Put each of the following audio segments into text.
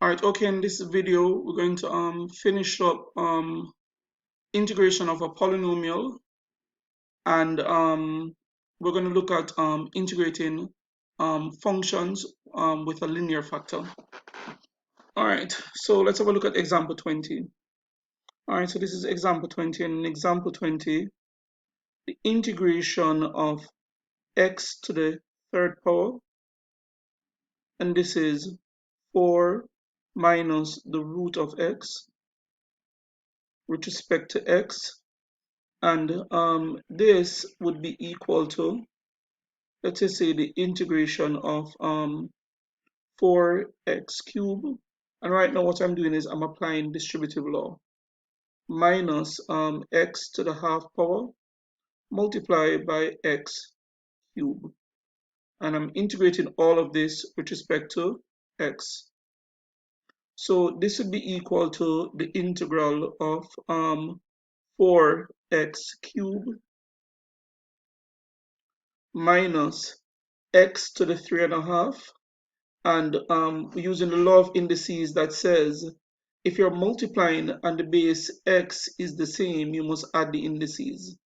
Alright, okay, in this video we're going to finish up integration of a polynomial, and we're going to look at integrating functions with a linear factor. Alright, so let's have a look at example 20. Alright, so this is example 20, and in example 20 the integration of x to the third power, and this is 4 minus the root of x with respect to x. And this would be equal to, let's just say, the integration of 4x cubed. And right now what I'm doing is I'm applying distributive law. Minus x to the half power multiplied by x cubed. And I'm integrating all of this with respect to x. So this would be equal to the integral of 4x cubed minus x to the 3.5, and we're using the law of indices that says if you're multiplying and the base x is the same, you must add the indices.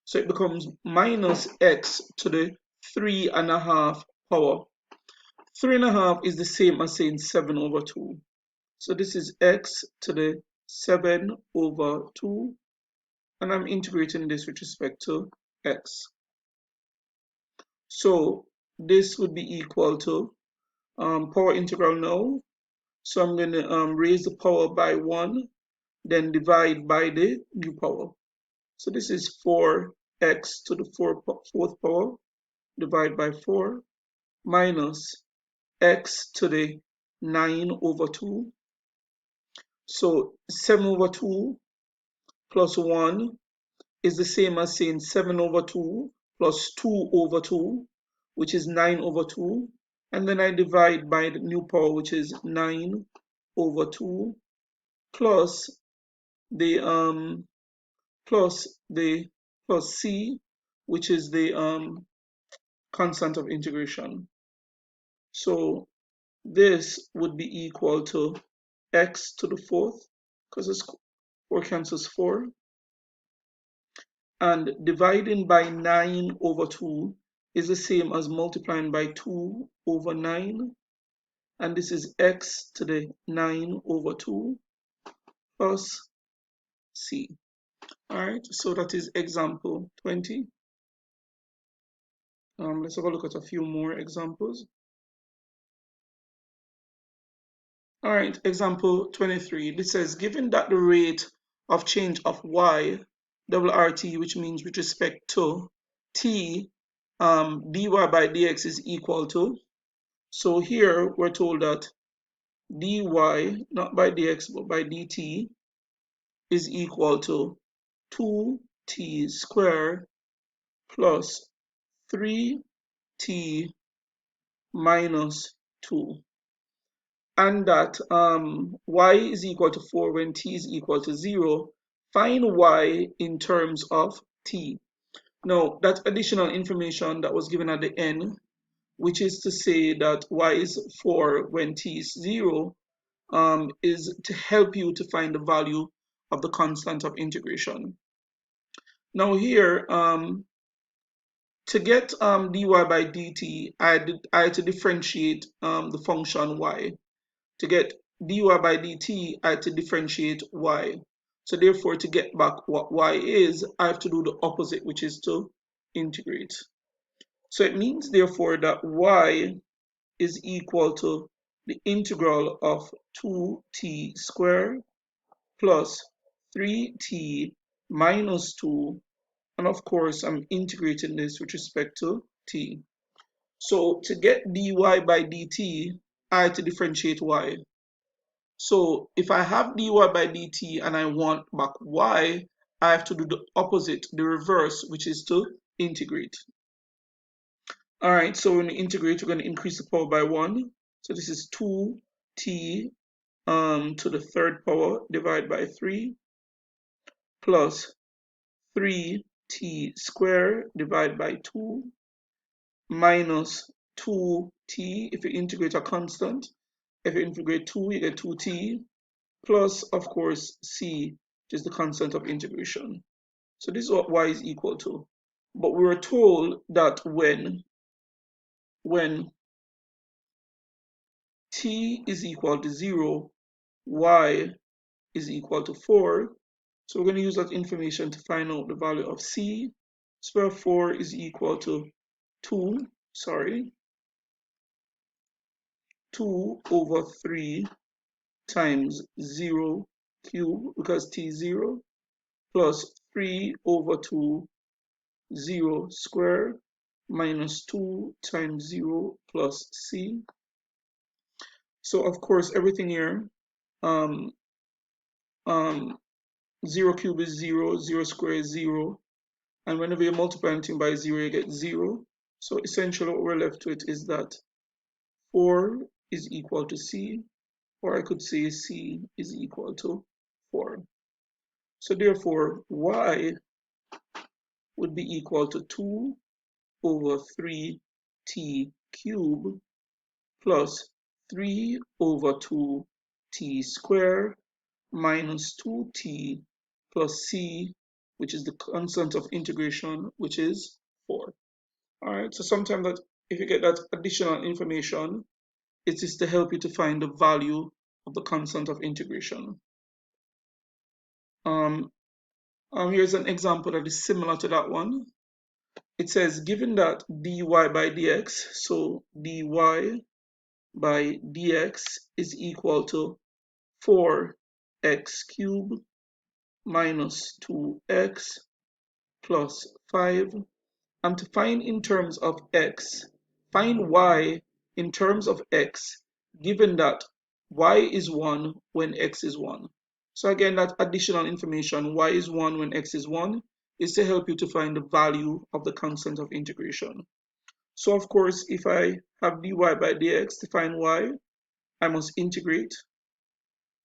So it becomes minus x to the 3.5 power. 3.5 is the same as saying 7 over 2. So this is x to the 7 over 2, and I'm integrating this with respect to x. So this would be equal to power integral now. So I'm going to raise the power by 1, then divide by the new power. So this is 4x to the fourth power, divide by 4, minus x to the 9 over 2. So 7 over 2 plus 1 is the same as saying 7 over 2 plus 2 over 2, which is 9 over 2. And then I divide by the new power, which is 9 over 2, plus the plus c, which is the constant of integration. So this would be equal to x to the fourth, because it's 4 cancels 4, and dividing by 9 over 2 is the same as multiplying by 2 over 9, and this is x to the 9 over 2 plus c. Alright, so that is example 20. Let's have a look at a few more examples. Alright, example 23. This says, given that the rate of change of y, double RT, which means with respect to t, dy by dx is equal to, so here we're told that dy, not by dx, but by dt, is equal to 2t squared plus 3t minus 2. And that y is equal to 4 when t is equal to 0. Find y in terms of t. Now, that additional information that was given at the end, which is to say that y is 4 when t is 0, is to help you to find the value of the constant of integration. Now here, to get dy by dt, I had to differentiate the function y. To get dy by dt, I had to differentiate y. So therefore, to get back what y is, I have to do the opposite, which is to integrate. So it means, therefore, that y is equal to the integral of 2t squared plus 3t minus 2. And of course, I'm integrating this with respect to t. So to get dy by dt, I have to differentiate y. So if I have dy by dt and I want back y, I have to do the opposite, the reverse, which is to integrate. All right, so when we integrate, we're going to increase the power by 1. So this is 2t to the third power divided by 3 plus 3t squared divided by 2 minus 2t, if you integrate a constant, If you integrate 2, you get 2t plus, of course, c, which is the constant of integration. So this is what y is equal to. But we were told that when t is equal to 0, y is equal to 4. So we're going to use that information to find out the value of c. So 4 is equal to 2 over 3 times 0 cubed, because t is 0, plus 3 over 2, 0 squared, minus 2 times 0 plus c. So of course everything here, um, um, 0 cubed is 0, 0 squared is 0, and whenever you multiply anything by 0, you get 0. So essentially what we're left with is that 4 is equal to c, or I could say c is equal to 4. So therefore, y would be equal to 2 over 3t cubed plus 3 over 2t squared minus 2t plus c, which is the constant of integration, which is 4. All right, so sometimes that if you get that additional information, it is to help you to find the value of the constant of integration. Here's an example that is similar to that one. It says, given that dy by dx, so dy by dx is equal to 4x cubed minus 2x plus 5. And to find in terms of x, find y in terms of x, given that y is 1 when x is 1. So again, that additional information, y is 1 when x is 1, is to help you to find the value of the constant of integration. So of course, if I have dy by dx to find y, I must integrate.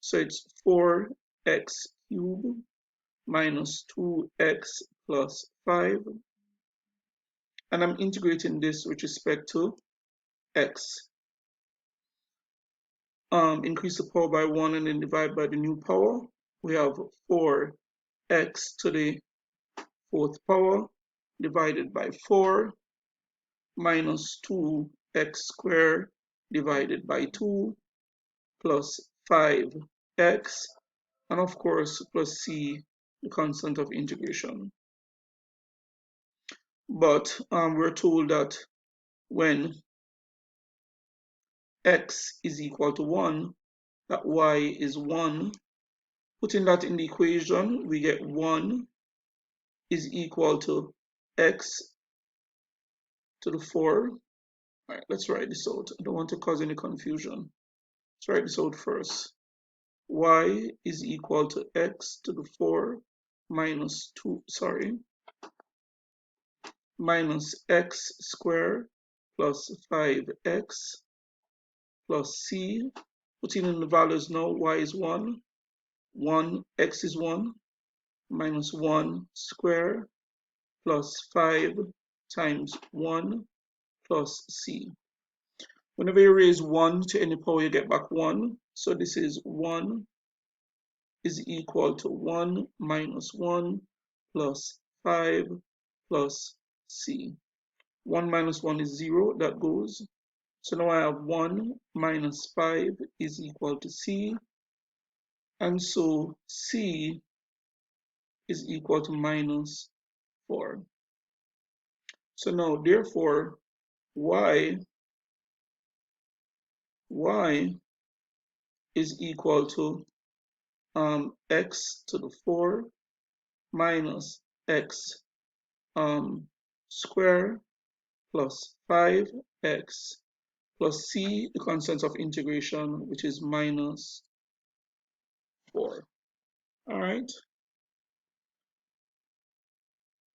So it's 4x cubed minus 2x plus 5. And I'm integrating this with respect to x. Increase the power by 1 and then divide by the new power. We have 4x to the 4th power divided by 4 minus 2x squared divided by 2 plus 5x, and of course plus c, the constant of integration. But we're told that when x is equal to 1, that y is 1. Putting that in the equation, we get 1 is equal to x to the 4. All right, let's write this out. I don't want to cause any confusion. Let's write this out first. Y is equal to x to the 4 minus 2, minus x squared plus 5x plus c. Putting in the values now, y is 1, x is 1, minus 1 squared plus 5 times 1 plus c. Whenever you raise 1 to any power, you get back 1. So this is 1 is equal to 1 minus 1 plus 5 plus c. 1 minus 1 is 0, that goes. So now I have 1 minus 5 is equal to c. And so c is equal to minus 4. So now, therefore, y is equal to x to the 4 minus x squared plus 5x plus c, the constant of integration, which is minus 4. All right.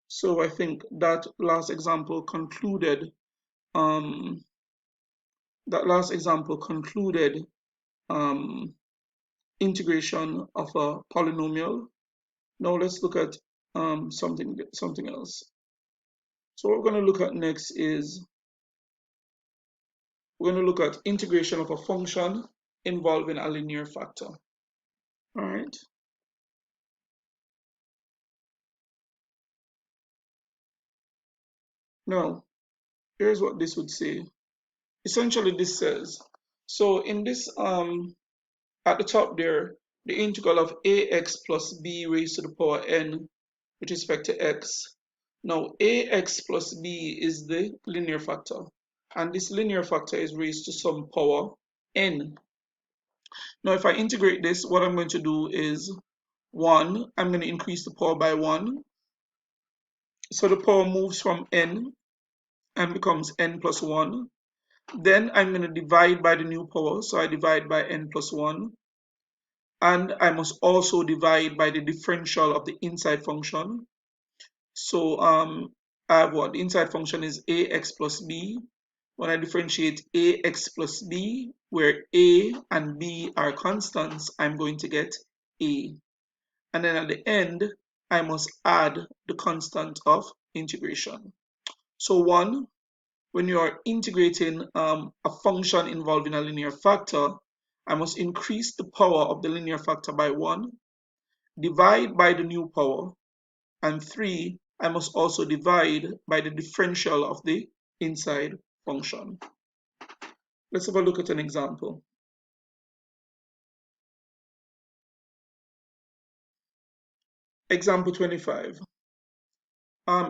So I think that last example concluded integration of a polynomial. Now let's look at something else. So what we're going to look at next is we're going to look at integration of a function involving a linear factor. All right. Now, here's what this would say. Essentially, this says, so in this, at the top there, the integral of ax plus b raised to the power n with respect to x. Now, ax plus b is the linear factor, and this linear factor is raised to some power n. Now, if I integrate this, what I'm going to do is 1, I'm going to increase the power by 1. So the power moves from n and becomes n plus 1. Then I'm going to divide by the new power, so I divide by n plus 1. And I must also divide by the differential of the inside function. So I have what? The inside function is ax plus b. When I differentiate ax plus b, where a and b are constants, I'm going to get a. And then at the end, I must add the constant of integration. So 1, when you are integrating a function involving a linear factor, I must increase the power of the linear factor by 1, divide by the new power, and 3, I must also divide by the differential of the inside function. Let's have a look at an example. Example 25.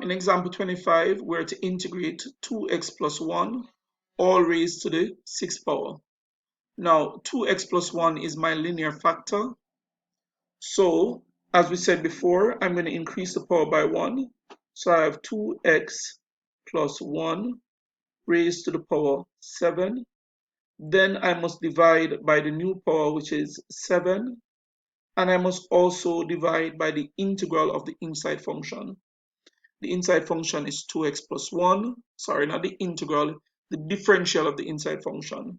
In example 25, we're to integrate 2x plus 1 all raised to the 6th power. Now, 2x plus 1 is my linear factor. So, as we said before, I'm going to increase the power by 1. So I have 2x plus 1 raised to the power 7. Then I must divide by the new power, which is 7. And I must also divide by the integral of the inside function. The inside function is 2x plus 1. Sorry, not the integral, the differential of the inside function.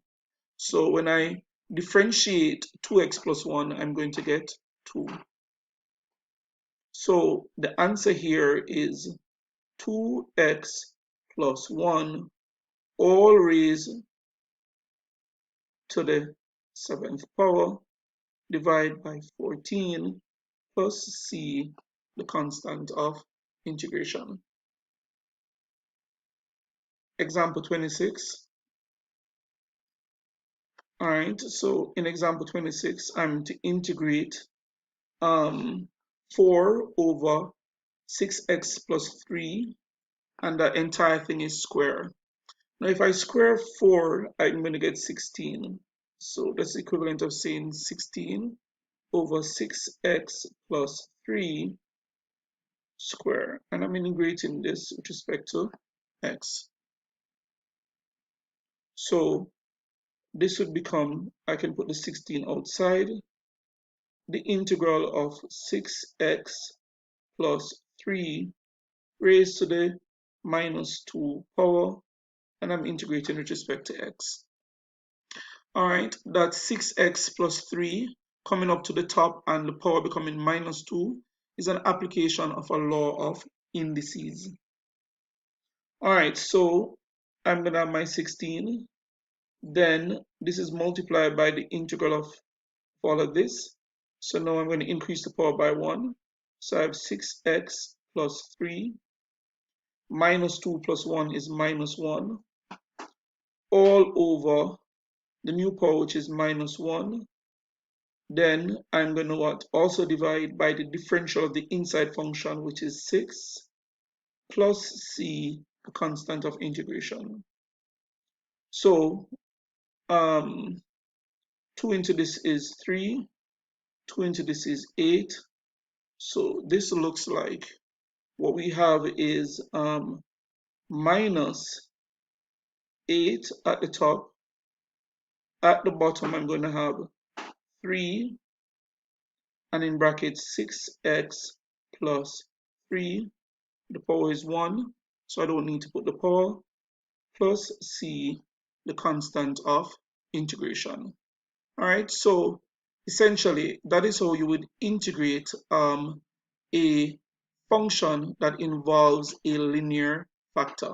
So when I differentiate 2x plus 1, I'm going to get 2. So the answer here is 2x plus 1 all raised to the 7th power divided by 14 plus c, the constant of integration. Example 26. All right, so in example 26, I'm to integrate 4 over 6x plus 3, and the entire thing is square. Now, if I square 4, I'm going to get 16. So that's the equivalent of saying 16 over 6x plus 3 square. And I'm integrating this with respect to x. So this would become, I can put the 16 outside, the integral of 6x plus 3 raised to the minus 2 power, and I'm integrating with respect to x. All right, that's 6x plus 3 coming up to the top and the power becoming minus 2 is an application of a law of indices. All right, so I'm going to have my 16. Then this is multiplied by the integral of all of this. So now I'm going to increase the power by 1. So I have 6x plus 3. Minus 2 plus 1 is minus 1. All over the new power, which is minus 1. Then I'm going to also divide by the differential of the inside function, which is 6, plus c, the constant of integration. So 2 into this is 3, 2 into this is 8. So this looks like what we have is minus 8 at the top. At the bottom, I'm going to have 3, and in brackets 6x plus 3. The power is 1, so I don't need to put the power, plus c, the constant of integration. All right, so essentially that is how you would integrate a function that involves a linear factor.